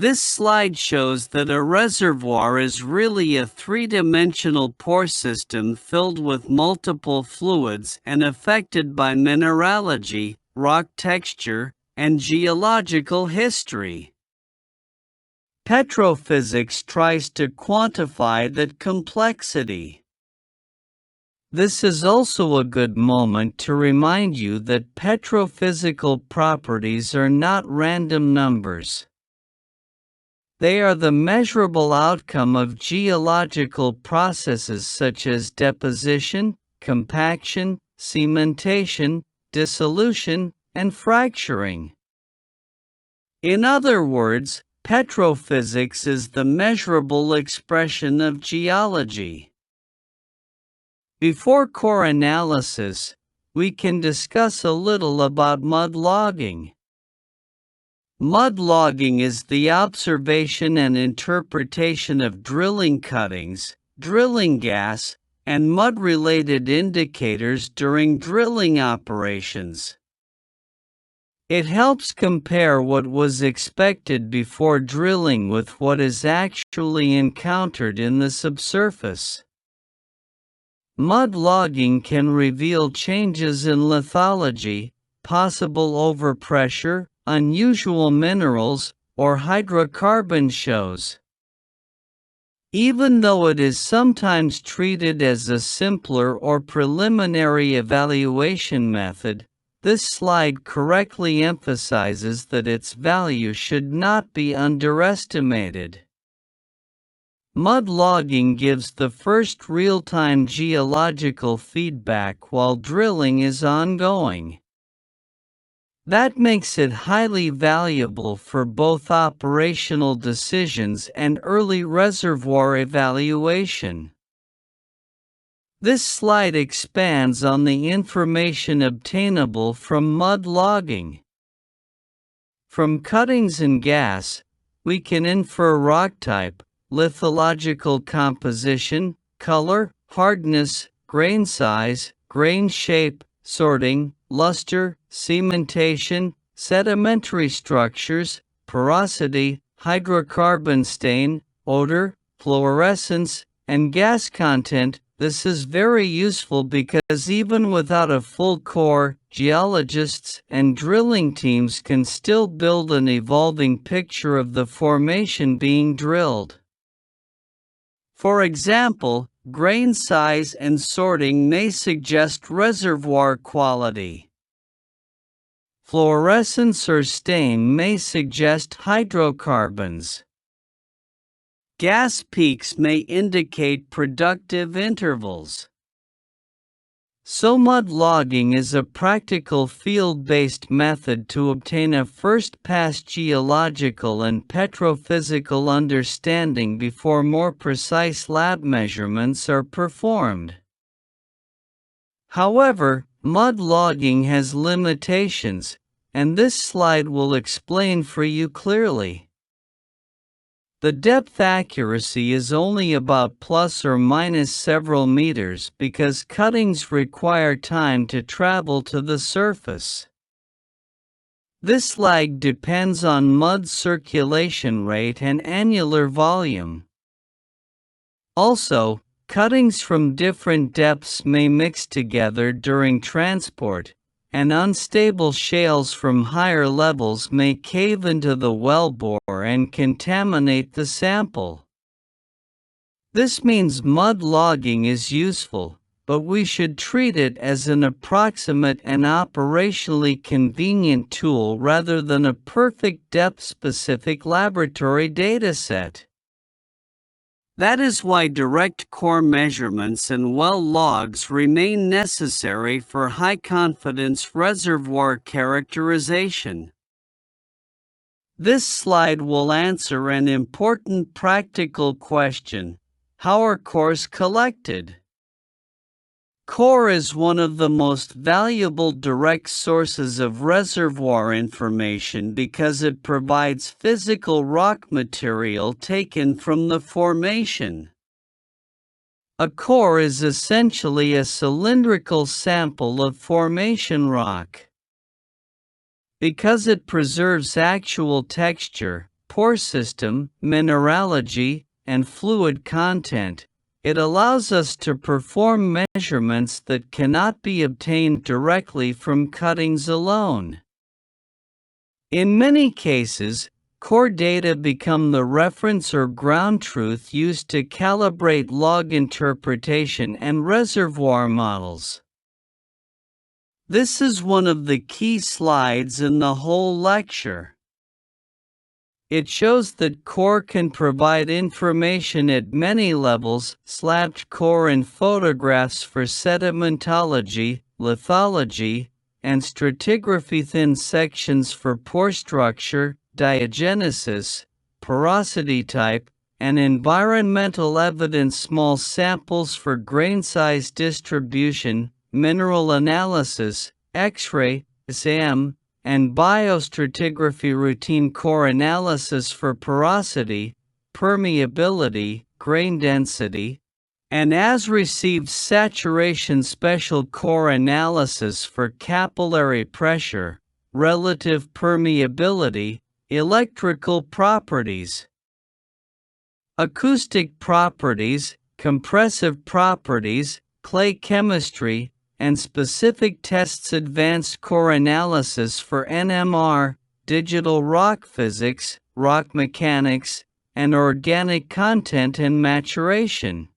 This slide shows that a reservoir is really a three-dimensional pore system filled with multiple fluids and affected by mineralogy, rock texture, and geological history. Petrophysics tries to quantify that complexity. This is also a good moment to remind you that petrophysical properties are not random numbers. They are the measurable outcome of geological processes such as deposition, compaction, cementation, dissolution, and fracturing. In other words, petrophysics is the measurable expression of geology. Before core analysis, we can discuss a little about mud logging. Mud logging is the observation and interpretation of drilling cuttings, drilling gas, and mud-related indicators during drilling operations. It helps compare what was expected before drilling with what is actually encountered in the subsurface. Mud logging can reveal changes in lithology, possible overpressure, unusual minerals, or hydrocarbon shows. Even though it is sometimes treated as a simpler or preliminary evaluation method, this slide correctly emphasizes that its value should not be underestimated. Mud logging gives the first real-time geological feedback while drilling is ongoing. That makes it highly valuable for both operational decisions and early reservoir evaluation. This slide expands on the information obtainable from mud logging. From cuttings and gas, we can infer rock type, lithological composition, color, hardness, grain size, grain shape, sorting, luster, cementation, sedimentary structures, porosity, hydrocarbon stain, odor, fluorescence, and gas content. This is very useful because even without a full core, geologists and drilling teams can still build an evolving picture of the formation being drilled. For example, grain size and sorting may suggest reservoir quality. Fluorescence or stain may suggest hydrocarbons. Gas peaks may indicate productive intervals. So mud logging is a practical field-based method to obtain a first-pass geological and petrophysical understanding before more precise lab measurements are performed. However, mud logging has limitations, and this slide will explain for you clearly. The depth accuracy is only about plus or minus several meters because cuttings require time to travel to the surface. This lag depends on mud circulation rate and annular volume. Also, cuttings from different depths may mix together during transport, and unstable shales from higher levels may cave into the wellbore and contaminate the sample. This means mud logging is useful, but we should treat it as an approximate and operationally convenient tool rather than a perfect depth-specific laboratory dataset. That is why direct core measurements and well logs remain necessary for high-confidence reservoir characterization. This slide will answer an important practical question: how are cores collected? Core is one of the most valuable direct sources of reservoir information because it provides physical rock material taken from the formation. A core is essentially a cylindrical sample of formation rock. Because it preserves actual texture, pore system, mineralogy, and fluid content. It allows us to perform measurements that cannot be obtained directly from cuttings alone. In many cases, core data become the reference or ground truth used to calibrate log interpretation and reservoir models. This is one of the key slides in the whole lecture. It shows that core can provide information at many levels, slabbed core in photographs for sedimentology, lithology, and stratigraphy, thin sections for pore structure, diagenesis, porosity type, and environmental evidence, small samples for grain size distribution, mineral analysis, X-ray, SAM, and biostratigraphy, routine core analysis for porosity, permeability, grain density, and as received saturation, special core analysis for capillary pressure, relative permeability, electrical properties, acoustic properties, compressive properties, clay chemistry, and specific tests, advanced core analysis for NMR, digital rock physics, rock mechanics, and organic content and maturation.